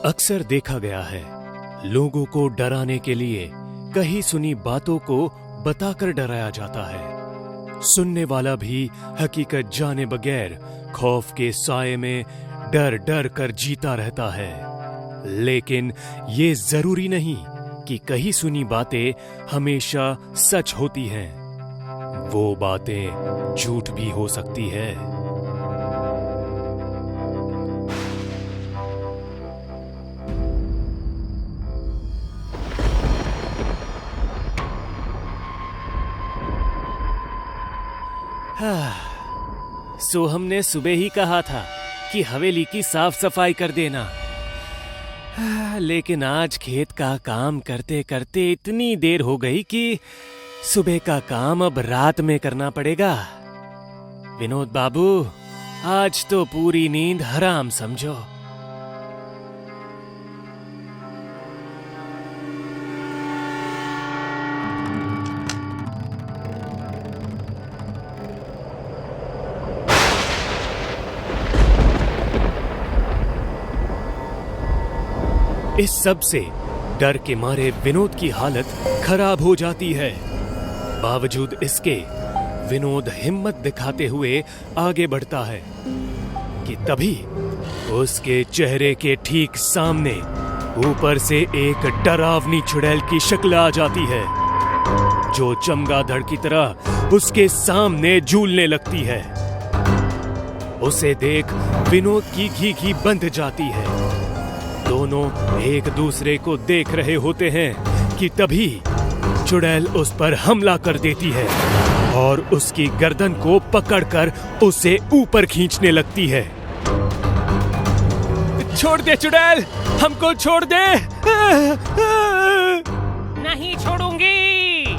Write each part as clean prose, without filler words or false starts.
अक्सर देखा गया है, लोगों को डराने के लिए कही सुनी बातों को बताकर डराया जाता है। सुनने वाला भी हकीकत जाने बगैर खौफ के साए में डर डर कर जीता रहता है। लेकिन ये जरूरी नहीं कि कही सुनी बातें हमेशा सच होती हैं। वो बातें झूठ भी हो सकती है। सो हमने सुबह ही कहा था कि हवेली की साफ सफाई कर देना, लेकिन आज खेत का काम करते करते इतनी देर हो गई कि सुबह का काम अब रात में करना पड़ेगा। विनोद बाबू, आज तो पूरी नींद हराम समझो। इस सब से डर के मारे विनोद की हालत खराब हो जाती है। बावजूद इसके विनोद हिम्मत दिखाते हुए आगे बढ़ता है कि तभी उसके चेहरे के ठीक सामने ऊपर से एक डरावनी चुड़ैल की शक्ल आ जाती है, जो चमगादड़ की तरह उसके सामने झूलने लगती है। उसे देख विनोद की घी बंध जाती है। दोनों एक दूसरे को देख रहे होते हैं कि तभी चुड़ैल उस पर हमला कर देती है और उसकी गर्दन को पकड़कर उसे ऊपर खींचने लगती है। छोड़ दे चुड़ैल, हमको छोड़ दे। नहीं छोड़ूंगी।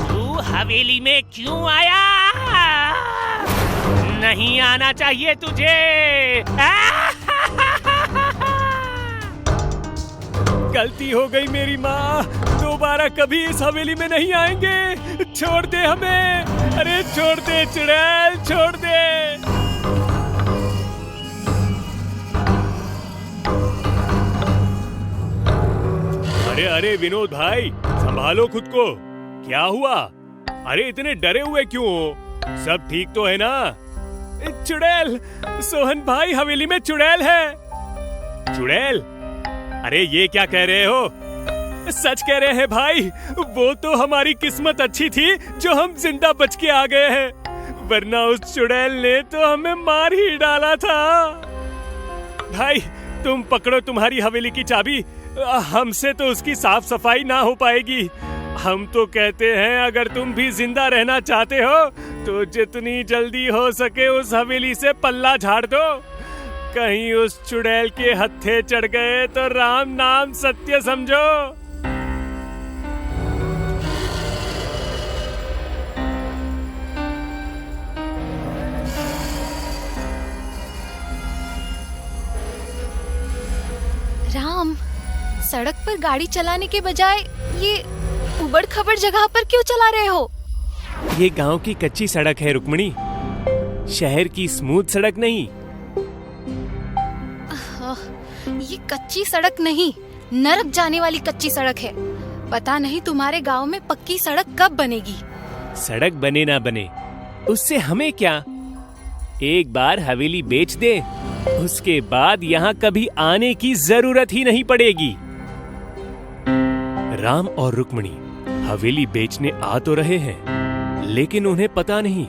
तू हवेली में क्यों आया? नहीं आना चाहिए तुझे। गलती हो गई मेरी माँ, दोबारा कभी इस हवेली में नहीं आएंगे। छोड़ दे हमें। अरे छोड़ दे चुड़ैल, छोड़ दे। अरे अरे विनोद भाई, संभालो खुद को। क्या हुआ? अरे इतने डरे हुए क्यों हो? सब ठीक तो है ना? चुड़ैल, सोहन भाई, हवेली में चुड़ैल है। चुड़ैल? अरे ये क्या कह रहे हो? सच कह रहे हैं भाई, वो तो हमारी किस्मत अच्छी थी जो हम जिंदा बच के आ गए हैं, वरना उस चुड़ैल ने तो हमें मार ही डाला था। भाई तुम पकड़ो तुम्हारी हवेली की चाबी, हमसे तो उसकी साफ सफाई ना हो पाएगी। हम तो कहते हैं अगर तुम भी जिंदा रहना चाहते हो तो जितनी जल्दी हो सके उस हवेली से पल्ला झाड़ दो। कहीं उस चुड़ैल के हत्थे चढ़ गए तो राम नाम सत्य समझो। राम, सड़क पर गाड़ी चलाने के बजाय ये उबड़ खबड़ जगह पर क्यों चला रहे हो? ये गांव की कच्ची सड़क है रुक्मणी, शहर की स्मूथ सड़क नहीं। ये कच्ची सड़क नहीं, नरक जाने वाली कच्ची सड़क है। पता नहीं तुम्हारे गांव में पक्की सड़क कब बनेगी। सड़क बने ना बने, उससे हमें क्या? एक बार हवेली बेच दे, उसके बाद यहाँ कभी आने की जरूरत ही नहीं पड़ेगी। राम और रुक्मणी हवेली बेचने आ तो रहे हैं, लेकिन उन्हें पता नहीं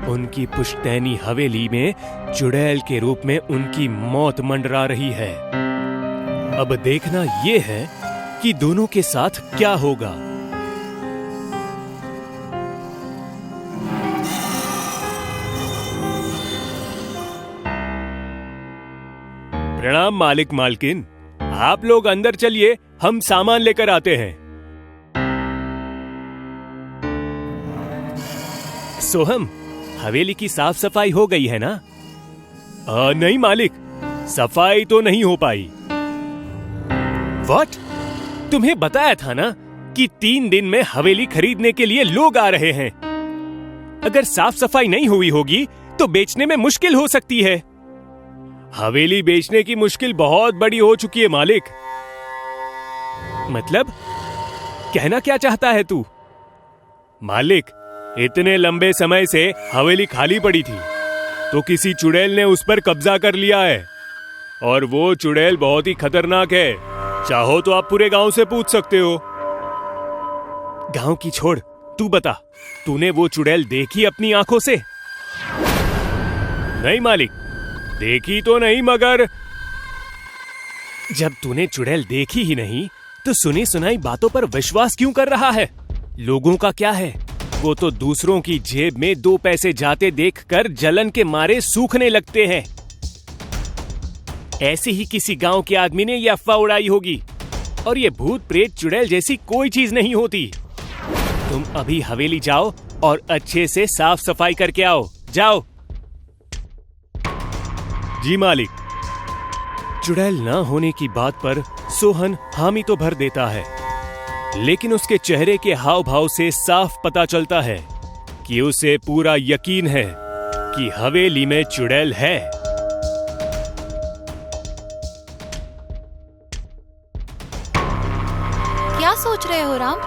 उनकी पुश्तैनी हवेली में चुड़ैल के रूप में उनकी मौत मंडरा रही है। अब देखना ये है कि दोनों के साथ क्या होगा। प्रणाम मालिक मालकिन, आप लोग अंदर चलिए, हम सामान लेकर आते हैं। सोहम, हवेली की साफ सफाई हो गई है ना? नहीं मालिक, सफाई तो नहीं हो पाई। व्हाट? तुम्हें बताया था ना कि 3 दिन में हवेली खरीदने के लिए लोग आ रहे हैं। अगर साफ सफाई नहीं हुई होगी तो बेचने में मुश्किल हो सकती है। हवेली बेचने की मुश्किल बहुत बड़ी हो चुकी है मालिक। मतलब कहना क्या चाहता है तू? मालिक, इतने लंबे समय से हवेली खाली पड़ी थी तो किसी चुड़ैल ने उस पर कब्जा कर लिया है, और वो चुड़ैल बहुत ही खतरनाक है। चाहो तो आप पूरे गांव से पूछ सकते हो। गांव की छोड़, तू बता, तूने वो चुड़ैल देखी अपनी आंखों से? नहीं मालिक, देखी तो नहीं, मगर जब तूने चुड़ैल देखी ही नहीं तो सुनी सुनाई बातों पर विश्वास क्यों कर रहा है? लोगों का क्या है, वो तो दूसरों की जेब में 2 पैसे जाते देखकर जलन के मारे सूखने लगते हैं। ऐसे ही किसी गांव के आदमी ने यह अफवाह उड़ाई होगी, और ये भूत प्रेत चुड़ैल जैसी कोई चीज नहीं होती। तुम अभी हवेली जाओ और अच्छे से साफ सफाई करके आओ। जाओ। जी मालिक। चुड़ैल न होने की बात पर सोहन हामी तो भर देता है, लेकिन उसके चेहरे के हाव भाव से साफ पता चलता है कि उसे पूरा यकीन है कि हवेली में चुड़ैल है। क्या सोच रहे हो राम?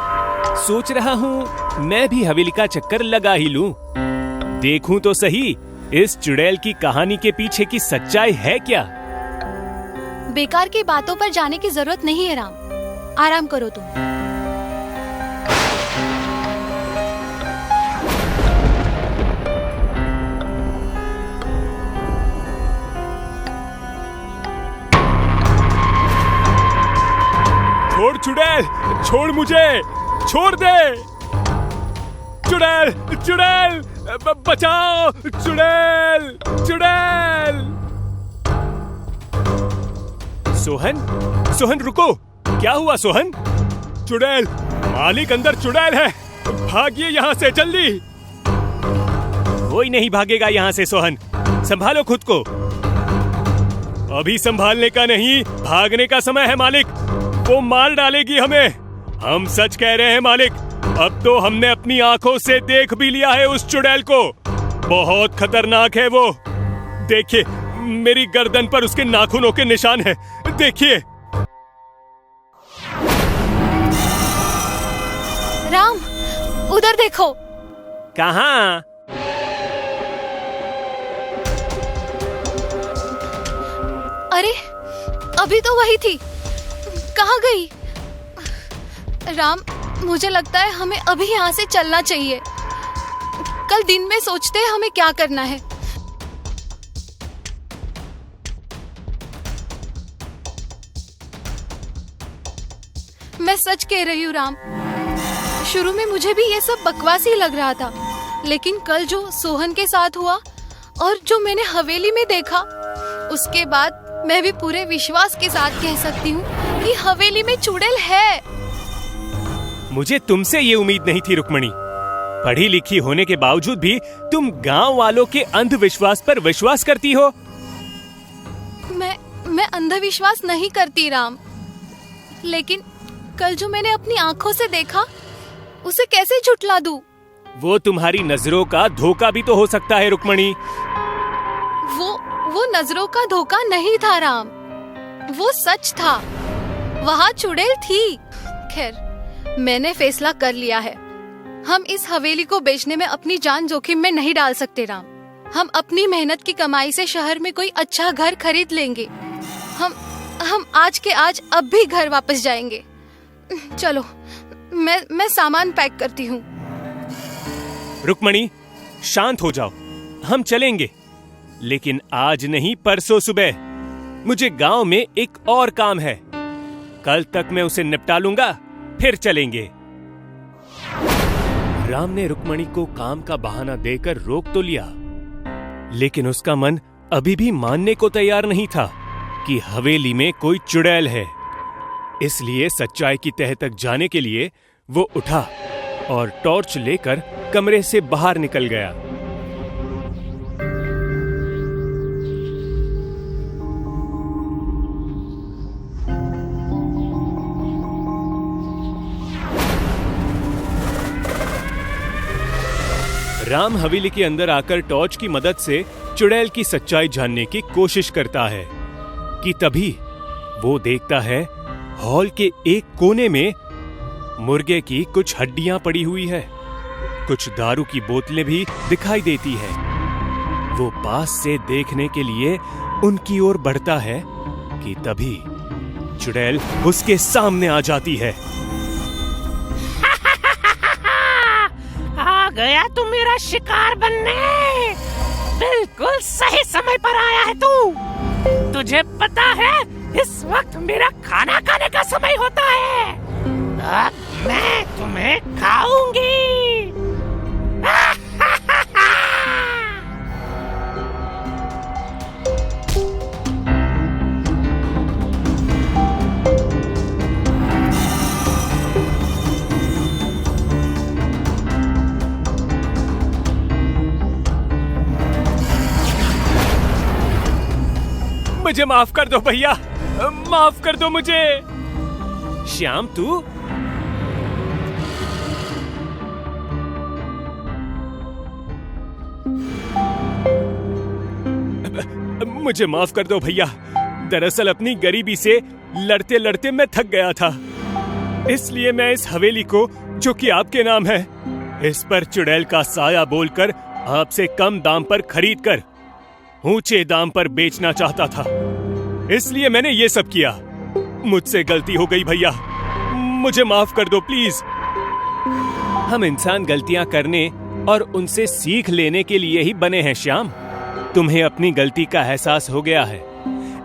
सोच रहा हूँ मैं भी हवेली का चक्कर लगा ही लूं, देखूं तो सही इस चुड़ैल की कहानी के पीछे की सच्चाई है क्या। बेकार की बातों पर जाने की जरूरत नहीं है राम, आराम करो तुम। छोड़ चुड़ैल, छोड़ मुझे, छोड़ दे। चुड़ैल, चुड़ैल, बचाओ, चुड़ैल, चुड़ैल। सोहन, सोहन रुको, क्या हुआ सोहन? चुड़ैल, मालिक अंदर चुड़ैल है, भागिए यहाँ से जल्दी। कोई नहीं भागेगा यहाँ से सोहन, संभालो खुद को। अभी संभालने का नहीं, भागने का समय है मालिक, वो मार डालेगी हमें। हम सच कह रहे हैं मालिक, अब तो हमने अपनी आंखों से देख भी लिया है उस चुड़ैल को, बहुत खतरनाक है वो। देखिए मेरी गर्दन पर उसके नाखूनों के निशान हैं, देखिए। राम, उधर देखो। कहाँ? अरे अभी तो वही थी, कहाँ गई? राम, मुझे लगता है हमें अभी यहाँ से चलना चाहिए। कल दिन में सोचते हैं हमें क्या करना है। मैं सच कह रही हूँ राम, शुरू में मुझे भी ये सब बकवास ही लग रहा था, लेकिन कल जो सोहन के साथ हुआ और जो मैंने हवेली में देखा, उसके बाद मैं भी पूरे विश्वास के साथ कह सकती हूँ कि हवेली में चुड़ैल है। मुझे तुमसे ये उम्मीद नहीं थी रुक्मणी। पढ़ी लिखी होने के बावजूद भी तुम गांव वालों के अंधविश्वास पर विश्वास करती हो। मैं अंधविश्वास नहीं करती राम, लेकिन कल जो मैंने अपनी आंखों से देखा, उसे कैसे झुठला दूं? वो तुम्हारी नजरों का धोखा भी तो हो सकता है रुक्मणी। वो नजरों का धोखा नहीं था राम, वो सच था। वहाँ चुड़ैल थी। खैर, मैंने फैसला कर लिया है, हम इस हवेली को बेचने में अपनी जान जोखिम में नहीं डाल सकते राम। हम अपनी मेहनत की कमाई से शहर में कोई अच्छा घर खरीद लेंगे। हम आज के आज अब भी घर वापस जाएंगे। चलो, मैं सामान पैक करती हूँ। रुक्मणी, शांत हो जाओ, हम चलेंगे, लेकिन आज नहीं, परसों सुबह। मुझे गांव में एक और काम है, कल तक मैं उसे निपटा लूंगा, फिर चलेंगे। राम ने रुक्मणी को काम का बहाना देकर रोक तो लिया, लेकिन उसका मन अभी भी मानने को तैयार नहीं था कि हवेली में कोई चुड़ैल है। इसलिए सच्चाई की तह तक जाने के लिए वो उठा और टॉर्च लेकर कमरे से बाहर निकल गया। राम हवेली के अंदर आकर टॉर्च की मदद से चुड़ैल की सच्चाई जानने की कोशिश करता है कि तभी वो देखता है हॉल के एक कोने में मुर्गे की कुछ हड्डियां पड़ी हुई है। कुछ दारू की बोतलें भी दिखाई देती है। वो पास से देखने के लिए उनकी ओर बढ़ता है कि तभी चुड़ैल उसके सामने आ जाती है। आ गया तू मेरा शिकार बनने। बिल्कुल सही समय पर आया है तू। तुझे पता है इस वक्त मेरा खाना खाने का समय होता है। अब मैं तुम्हें खाऊंगी। मुझे माफ कर दो भैया, माफ कर दो मुझे। श्याम तू मुझे माफ कर दो भैया। दरअसल अपनी गरीबी से लड़ते लड़ते मैं थक गया था, इसलिए मैं इस हवेली को, जो कि आपके नाम है, इस पर चुड़ैल का साया बोलकर आपसे कम दाम पर खरीद कर ऊंचे दाम पर बेचना चाहता था। इसलिए मैंने ये सब किया। मुझसे गलती हो गई भैया, मुझे माफ कर दो प्लीज। हम इंसान गलतियां करने और उनसे सीख लेने के लिए ही बने हैं श्याम। तुम्हें अपनी गलती का एहसास हो गया है,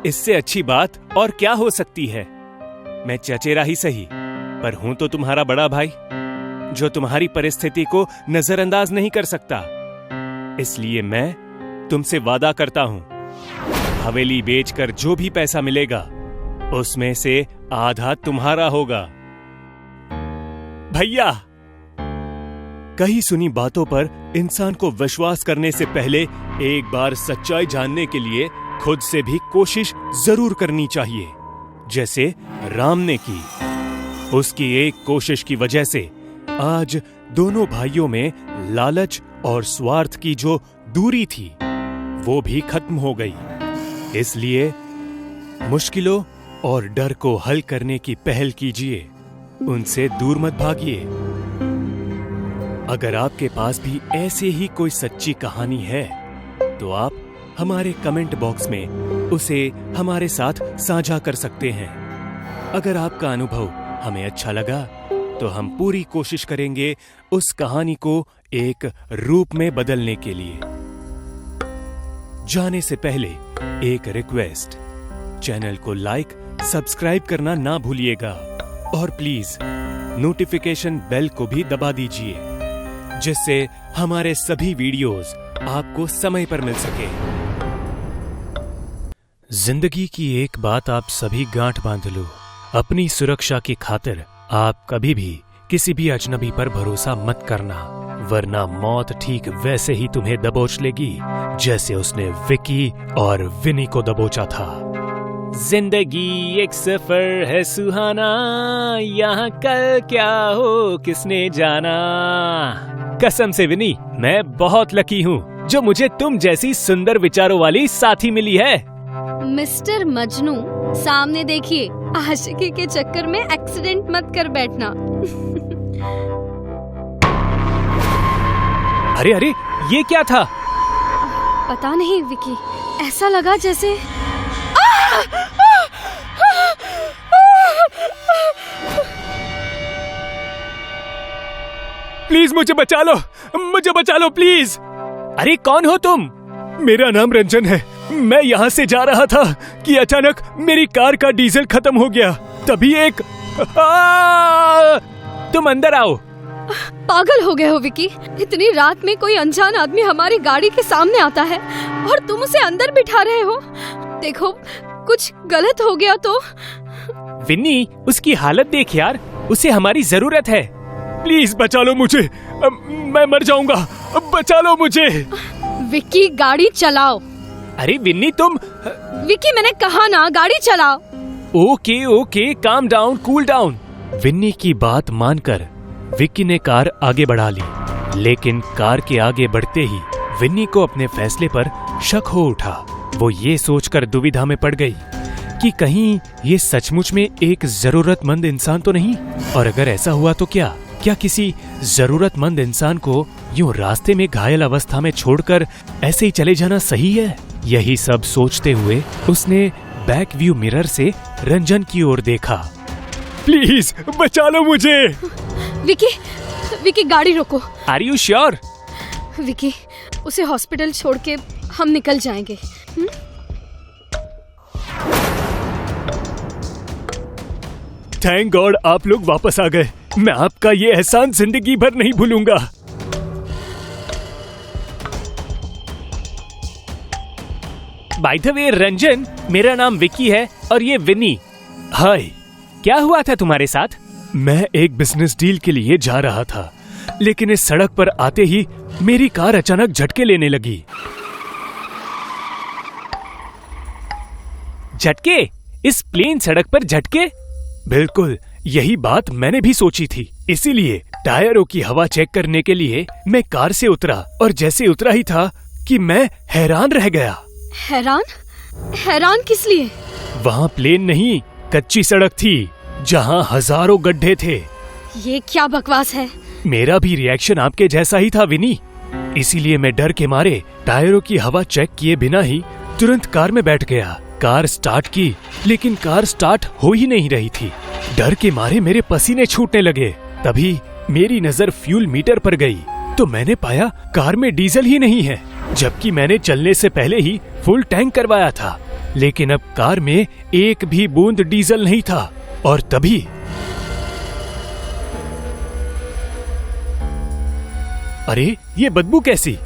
इससे अच्छी बात और क्या हो सकती है। मैं चचेरा ही सही, पर हूं तो तुम्हारा बड़ा भाई, जो तुम्हारी परिस्थिति को नजरअंदाज नहीं कर सकता। इसलिए मैं तुमसे वादा करता हूं, हवेली बेचकर जो भी पैसा मिलेगा उसमें से आधा तुम्हारा होगा। भैया, कही सुनी बातों पर इंसान को विश्वास करने से पहले एक बार सच्चाई जानने के लिए खुद से भी कोशिश जरूर करनी चाहिए, जैसे राम ने की। उसकी एक कोशिश की वजह से आज दोनों भाइयों में लालच और स्वार्थ की जो दूरी थी वो भी खत्म हो गई। इसलिए मुश्किलों और डर को हल करने की पहल कीजिए, उनसे दूर मत भागिए। अगर आपके पास भी ऐसे ही कोई सच्ची कहानी है तो आप हमारे कमेंट बॉक्स में उसे हमारे साथ साझा कर सकते हैं। अगर आपका अनुभव हमें अच्छा लगा तो हम पूरी कोशिश करेंगे उस कहानी को एक रूप में बदलने के लिए। जाने से पहले एक रिक्वेस्ट, चैनल को लाइक, सब्सक्राइब करना ना भूलिएगा और प्लीज नोटिफिकेशन बेल को भी दबा दीजिए, जिससे हमारे सभी वीडियोस आपको समय पर मिल सके। जिंदगी की एक बात आप सभी गांठ बांध लो, अपनी सुरक्षा की खातिर आप कभी भी किसी भी अजनबी पर भरोसा मत करना, वरना मौत ठीक वैसे ही तुम्हें दबोच लेगी जैसे उसने विकी और विनी को दबोचा था। जिंदगी एक सफर है सुहाना, यहाँ कल क्या हो किसने जाना। कसम से विनी, मैं बहुत लकी हूँ जो मुझे तुम जैसी सुंदर विचारों वाली साथी मिली है। मिस्टर मजनू, सामने देखिए, आशिकी के चक्कर में एक्सीडेंट मत कर बैठना। अरे अरे, ये क्या था? पता नहीं विकी, ऐसा लगा जैसे प्लीज मुझे बचा लो, मुझे बचा लो प्लीज। अरे कौन हो तुम? मेरा नाम रंजन है। मैं यहाँ से जा रहा था कि अचानक मेरी कार का डीजल खत्म हो गया। तभी एक तुम अंदर आओ। पागल हो गए हो विकी? इतनी रात में कोई अनजान आदमी हमारी गाड़ी के सामने आता है और तुम उसे अंदर बिठा रहे हो। देखो, कुछ गलत हो गया तो। विन्नी, उसकी हालत देख यार, उसे हमारी जरूरत है। प्लीज बचा लो मुझे, मैं मर जाऊंगा, बचा लो मुझे। विकी, गाड़ी चलाओ। अरे विन्नी तुम। विकी, मैंने कहा ना, गाड़ी चलाओ। Okay okay, calm down, cool down. Winnie की बात मानकर विक्की ने कार आगे बढ़ा ली लेकिन कार के आगे बढ़ते ही विन्नी को अपने फैसले पर शक हो उठा। वो ये सोचकर दुविधा में पड़ गई कि कहीं ये सचमुच में एक जरूरतमंद इंसान तो नहीं, और अगर ऐसा हुआ तो क्या किसी जरूरतमंद इंसान को यूं रास्ते में घायल अवस्था में छोड़कर ऐसे ही चले जाना सही है? यही सब सोचते हुए उसने बैक व्यू मिरर से रंजन की ओर देखा। प्लीज बचा लो मुझे। विकी गाड़ी रोको। Are you sure? विकी, उसे हॉस्पिटल छोड़ के हम निकल जाएंगे। थैंक गॉड आप लोग वापस आ गए। मैं आपका ये एहसान जिंदगी भर नहीं भूलूंगा। बाय द वे रंजन, मेरा नाम विकी है और ये विनी। हाय, क्या हुआ था तुम्हारे साथ? मैं एक बिजनेस डील के लिए जा रहा था, लेकिन इस सड़क पर आते ही मेरी कार अचानक झटके लेने लगी। झटके? इस प्लेन सड़क पर झटके? बिल्कुल, यही बात मैंने भी सोची थी। इसीलिए टायरों की हवा चेक करने के लिए मैं कार से उतरा, और जैसे उतरा ही था कि मैं हैरान रह गया। हैरान किस लिए? वहाँ प्लेन नहीं, कच्ची सड़क थी जहाँ हजारों गड्ढे थे। ये क्या बकवास है? मेरा भी रिएक्शन आपके जैसा ही था विनी। इसीलिए मैं डर के मारे टायरों की हवा चेक किए बिना ही तुरंत कार में बैठ गया। कार स्टार्ट की, लेकिन कार स्टार्ट हो ही नहीं रही थी। डर के मारे मेरे पसीने छूटने लगे। तभी मेरी नजर फ्यूल मीटर पर गई तो मैंने पाया कार में डीजल ही नहीं है, जबकि मैंने चलने से पहले ही फुल टैंक करवाया था। लेकिन अब कार में एक भी बूंद डीजल नहीं था। और तभी अरे ये बदबू कैसी?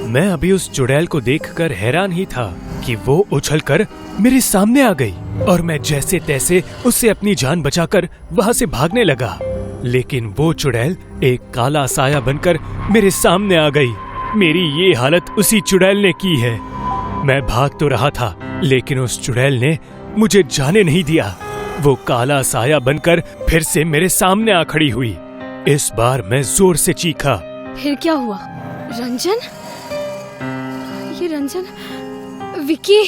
मैं अभी उस चुड़ैल को देखकर हैरान ही था कि वो उछलकर मेरे सामने आ गई और मैं जैसे तैसे उससे अपनी जान बचाकर वहां से भागने लगा। लेकिन वो चुड़ैल एक काला साया बनकर मेरे सामने आ गई। मेरी ये हालत उसी चुड़ैल ने की है। मैं भाग तो रहा था, लेकिन उस चुड़ैल ने मुझे जाने नहीं दिया। वो काला साया बनकर फिर से मेरे सामने आ खड़ी हुई। इस बार मैं जोर से चीखा। फिर क्या हुआ? रंजन? ये रंजन? विकी,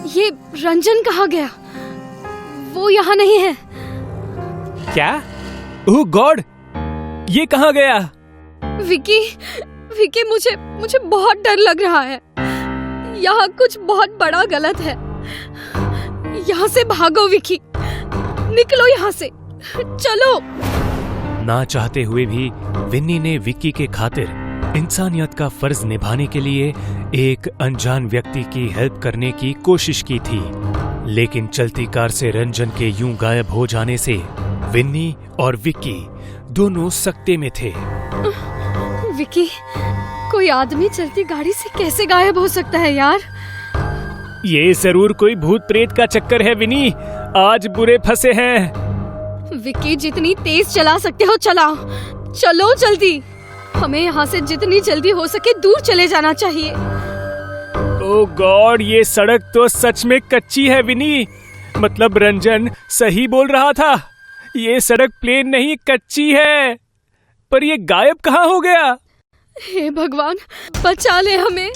ये रंजन कहाँ गया? वो यहाँ नहीं है। क्या? ओह गॉड, ये कहाँ गया? विकी, मुझे बहुत डर लग रहा है। यहाँ कुछ बहुत बड़ा गलत है। यहाँ से भागो विकी, निकलो यहाँ से, चलो। ना चाहते हुए भी विन्नी ने विक्की के खातिर इंसानियत का फर्ज निभाने के लिए एक अनजान व्यक्ति की हेल्प करने की कोशिश की थी। लेकिन चलती कार से रंजन के यूं गायब हो जाने से विन्नी और विक्की दोनों सकते में थे। विक्की, कोई आदमी चलती गाड़ी से कैसे गायब हो सकता है यार? ये जरूर कोई भूत प्रेत का चक्कर है विनी, आज बुरे फंसे हैं। विक्की, जितनी तेज चला सकते हो चलाओ, चलो जल्दी। हमें यहाँ से जितनी जल्दी हो सके दूर चले जाना चाहिए। ओह गॉड, ये सड़क तो सच में कच्ची है विनी। मतलब रंजन सही बोल रहा था, ये सड़क प्लेन नहीं कच्ची है। पर ये गायब कहाँ हो गया? हे भगवान, बचा ले हमें।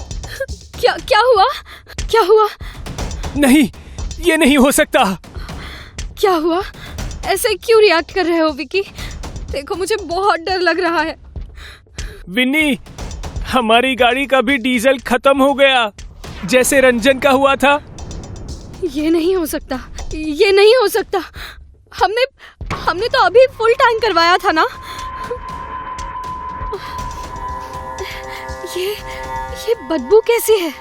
क्या हुआ? नहीं, ये नहीं हो सकता। क्या हुआ? ऐसे क्यों रिएक्ट कर रहे हो विकी? देखो, मुझे बहुत डर लग रहा है। विन्नी, हमारी गाड़ी का भी डीजल खत्म हो गया, जैसे रंजन का हुआ था। ये नहीं हो सकता। हमने तो अभी फुल टैंक करवाया था ना। ये बदबू कैसी है?